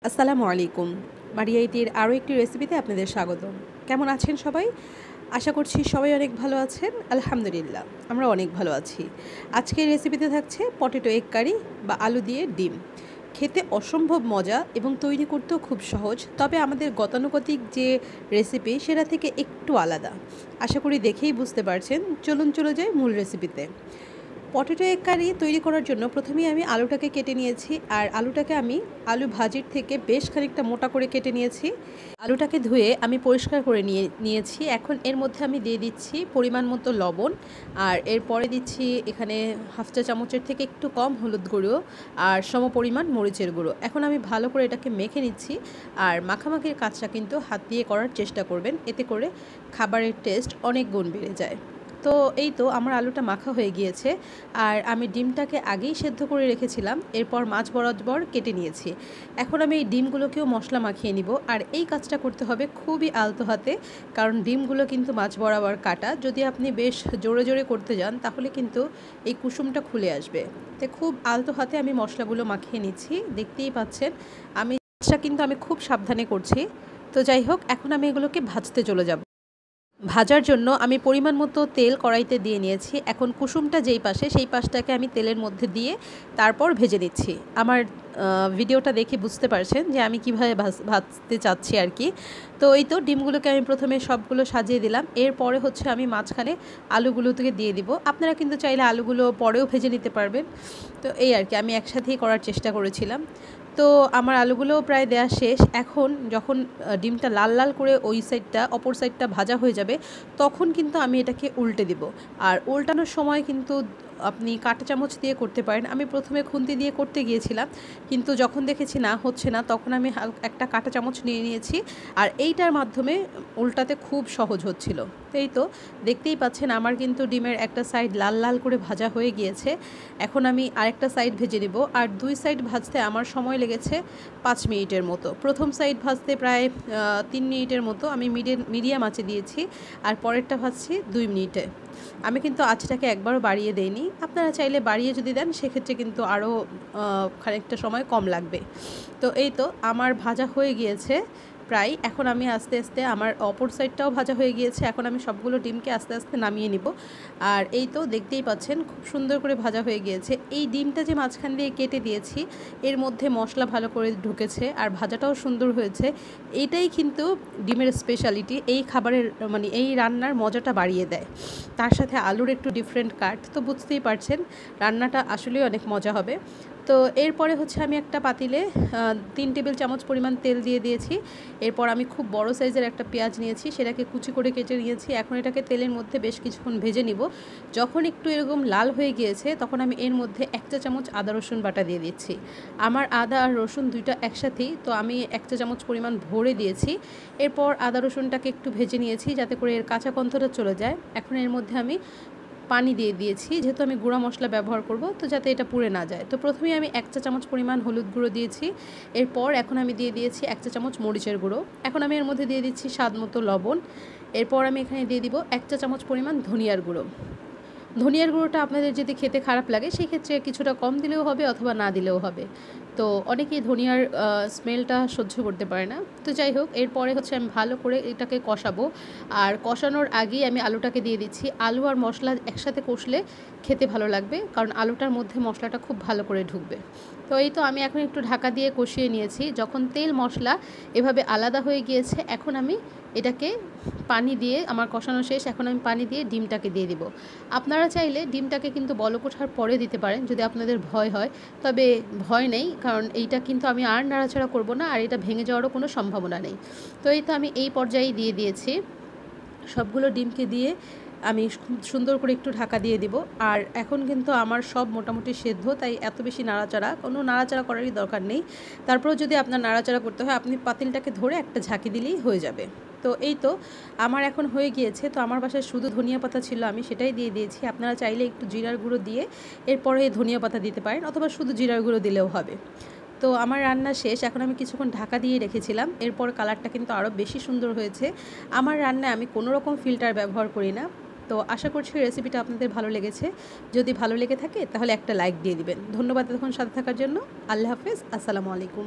আসসালামু আলাইকুম। মারিয়া ইতির আরও একটি রেসিপিতে আপনাদের স্বাগতম। কেমন আছেন সবাই? আশা করছি সবাই অনেক ভালো আছেন। আলহামদুলিল্লাহ, আমরা অনেক ভালো আছি। আজকের রেসিপিতে থাকছে পটেটো এগ কারি বা আলু দিয়ে ডিম। খেতে অসম্ভব মজা এবং তৈরি করতেও খুব সহজ, তবে আমাদের গতানুগতিক যে রেসিপি সেটা থেকে একটু আলাদা। আশা করি দেখেই বুঝতে পারছেন। চলুন চলে যাই মূল রেসিপিতে। পটেটো এগ কারি তৈরি করার জন্য প্রথমেই আমি আলুটাকে কেটে নিয়েছি, আর আলুটাকে আমি আলু ভাজির থেকে বেশ খানিকটা মোটা করে কেটে নিয়েছি। আলুটাকে ধুয়ে আমি পরিষ্কার করে নিয়েছি। এখন এর মধ্যে আমি দিয়ে দিচ্ছি পরিমাণ মতো লবণ, আর এরপরে দিচ্ছি এখানে হাফ চা চামচের থেকে একটু কম হলুদ গুঁড়ো আর সম পরিমাণ মরিচের গুঁড়ো। এখন আমি ভালো করে এটাকে মেখে নিচ্ছি। আর মাখামাখির কাজটা কিন্তু হাত দিয়ে করার চেষ্টা করবেন, এতে করে খাবারের টেস্ট অনেক গুণ বেড়ে যায়। তো এই তো আমার আলুটা মাখা হয়ে গিয়েছে, আর আমি ডিমটাকে আগেই সেদ্ধ করে রেখেছিলাম। এরপর মাছ বরাবর কেটে নিয়েছি। এখন আমি এই ডিমগুলোকেও মশলা মাখিয়ে নিব, আর এই কাজটা করতে হবে খুবই আলতো হাতে, কারণ ডিমগুলো কিন্তু মাছ বরাবর কাটা। যদি আপনি বেশ জোরে জোরে করতে যান তাহলে কিন্তু এই কুসুমটা খুলে আসবে। তো খুব আলতো হাতে আমি মশলাগুলো মাখিয়ে নিচ্ছি। দেখতেই পাচ্ছেন আমি কিন্তু আমি খুব সাবধানে করছি। তো যাই হোক, এখন আমি এগুলোকে ভাজতে চলে যাব। ভাজার জন্য আমি পরিমাণ মতো তেল কড়াইতে দিয়ে নিয়েছি। এখন কুসুমটা যেই পাশে সেই পাশটাকে আমি তেলের মধ্যে দিয়ে তারপর ভেজে নিচ্ছি। আমার ভিডিওটা দেখে বুঝতে পারছেন যে আমি কীভাবে ভাজতে চাচ্ছি আর কি। তো এই তো ডিমগুলোকে আমি প্রথমে সবগুলো সাজিয়ে দিলাম। এরপরে হচ্ছে আমি মাঝখানে আলুগুলো থেকে দিয়ে দিব। আপনারা কিন্তু চাইলে আলুগুলো পরেও ভেজে নিতে পারবেন। তো এই আর কি, আমি একসাথেই করার চেষ্টা করেছিলাম। তো আমার আলুগুলোও প্রায় দেওয়া শেষ। এখন যখন ডিমটা লাল লাল করে ওই সাইডটা অপর সাইডটা ভাজা হয়ে যাবে, তখন কিন্তু আমি এটাকে উল্টে দিব। আর উল্টানোর সময় কিন্তু আপনি কাঁটা চামচ দিয়ে করতে পারেন। আমি প্রথমে খুন্তি দিয়ে করতে গিয়েছিলাম, কিন্তু যখন দেখেছি না হচ্ছে না, তখন আমি একটা কাঁটা চামচ নিয়ে নিয়েছি। আর এইটার মাধ্যমে উল্টাতে খুব সহজ হচ্ছিল। এই তো দেখতেই পাচ্ছেন আমার কিন্তু ডিমের একটা সাইড লাল লাল করে ভাজা হয়ে গিয়েছে। এখন আমি আরেকটা সাইড ভেজে নেব। আর দুই সাইড ভাজতে আমার সময় লেগেছে 5 মিনিটের মতো। প্রথম সাইড ভাজতে প্রায় 3 মিনিটের মতো আমি মিডিয়াম আঁচে দিয়েছি, আর পরেরটা ভাজছি 2 মিনিটে। আমি কিন্তু আঁচটাকে একবারও বাড়িয়ে দেইনি। আপনারা চাইলে বাড়িয়ে যদি দেন সেক্ষেত্রে কিন্তু আরও খানিকটা সময় কম লাগবে। তো এই তো আমার ভাজা হয়ে গিয়েছে প্রায়। এখন আমি আস্তে আস্তে আমার অপর সাইডটাও ভাজা হয়ে গিয়েছে। এখন আমি সবগুলো ডিমকে আস্তে আস্তে নামিয়ে নিব। আর এই তো দেখতেই পাচ্ছেন খুব সুন্দর করে ভাজা হয়ে গিয়েছে। এই ডিমটা যে মাঝখান দিয়ে কেটে দিয়েছি, এর মধ্যে মশলা ভালো করে ঢুকেছে আর ভাজাটাও সুন্দর হয়েছে। এইটাই কিন্তু ডিমের স্পেশালিটি। এই খাবারের মানে এই রান্নার মজাটা বাড়িয়ে দেয়। তার সাথে আলুর একটু ডিফারেন্ট কাট, তো বুঝতেই পারছেন রান্নাটা আসলেই অনেক মজা হবে। তো এরপরে হচ্ছে আমি একটা পাতিলে 3 টেবিল চামচ পরিমাণ তেল দিয়ে দিয়েছি। এরপর আমি খুব বড় সাইজের একটা পেঁয়াজ নিয়েছি, সেটাকে কুচি করে কেটে নিয়েছি। এখন এটাকে তেলের মধ্যে বেশ কিছুক্ষণ ভেজে নিব। যখন একটু এরকম লাল হয়ে গিয়েছে, তখন আমি এর মধ্যে 1 চা চামচ আদা রসুন বাটা দিয়ে দিচ্ছি। আমার আদা আর রসুন দুইটা একসাথেই, তো আমি 1 চা চামচ পরিমাণ ভরে দিয়েছি। এরপর আদা রসুনটাকে একটু ভেজে নিয়েছি যাতে করে এর কাঁচা গন্ধটা চলে যায়। এখন এর মধ্যে আমি পানি দিয়ে দিয়েছি, যেহেতু আমি গুঁড়া মশলা ব্যবহার করব, তো যাতে এটা পুড়ে না যায়। তো প্রথমেই আমি 1 চা চামচ পরিমাণ হলুদ গুঁড়ো দিয়েছি। এরপর এখন আমি দিয়ে দিয়েছি 1 চা চামচ মরিচের গুঁড়ো। এখন আমি এর মধ্যে দিয়ে দিচ্ছি স্বাদ মতো লবণ। এরপর আমি এখানে দিয়ে দিব 1 চা চামচ পরিমাণ ধনিয়ার গুঁড়ো। ধনিয়ার গুঁড়োটা আপনাদের যদি খেতে খারাপ লাগে সেক্ষেত্রে কিছুটা কম দিলেও হবে অথবা না দিলেও হবে। তো অনেকেই ধনিয়ার স্মেলটা সহ্য করতে পারে না। তো যাই হোক, এরপরে হচ্ছে আমি ভালো করে এটাকে কষাবো। আর কষানোর আগেই আমি আলুটাকে দিয়ে দিচ্ছি। আলু আর মশলা একসাথে কষলে খেতে ভালো লাগবে, কারণ আলুটার মধ্যে মশলাটা খুব ভালো করে ঢুকবে। তো এই তো আমি এখন একটু ঢাকা দিয়ে কষিয়ে নিয়েছি। যখন তেল মশলা এভাবে আলাদা হয়ে গিয়েছে, এখন আমি এটাকে পানি দিয়ে, আমার কষানো শেষ, এখন আমি পানি দিয়ে ডিমটাকে দিয়ে দিব। আপনারা চাইলে ডিমটাকে কিন্তু বলক ওঠার পরে দিতে পারেন যদি আপনাদের ভয় হয়, তবে ভয় নেই, কারণ এইটা কিন্তু আমি আর নাড়াচাড়া করব না, আর এটা ভেঙে যাওয়ারও কোনো সম্ভাবনা নেই। তো এই তো আমি এই পর্যায়ে দিয়ে দিয়েছি। সবগুলো ডিমকে দিয়ে আমি খুব সুন্দর করে একটু ঢাকা দিয়ে দিব। আর এখন কিন্তু আমার সব মোটামুটি সেদ্ধ, তাই এত বেশি কোনো নাড়াচাড়া করারই দরকার নেই। তারপরেও যদি আপনার নাড়াচাড়া করতে হয়, আপনি পাতিলটাকে ধরে একটা ঝাঁকি দিলেই হয়ে যাবে। তো এই তো আমার এখন হয়ে গিয়েছে। তো আমার বাসায় শুধু ধনিয়া পাতা ছিল, আমি সেটাই দিয়ে দিয়েছি। আপনারা চাইলে একটু জিরার গুঁড়ো দিয়ে এরপরে ধনিয়া পাতা দিতে পারেন, অথবা শুধু জিরার গুঁড়ো দিলেও হবে। তো আমার রান্না শেষ। এখন আমি কিছুক্ষণ ঢাকা দিয়ে রেখেছিলাম। এরপর কালারটা কিন্তু আরও বেশি সুন্দর হয়েছে। আমার রান্নায় আমি কোনো রকম ফিল্টার ব্যবহার করি না। তো আশা করছি রেসিপিটা আপনাদের ভালো লেগেছে। যদি ভালো লেগে থাকে তাহলে একটা লাইক দিয়ে দিবেন। ধন্যবাদ এতক্ষণ সাথে থাকার জন্য। আল্লাহ হাফেজ। আসসালামু আলাইকুম।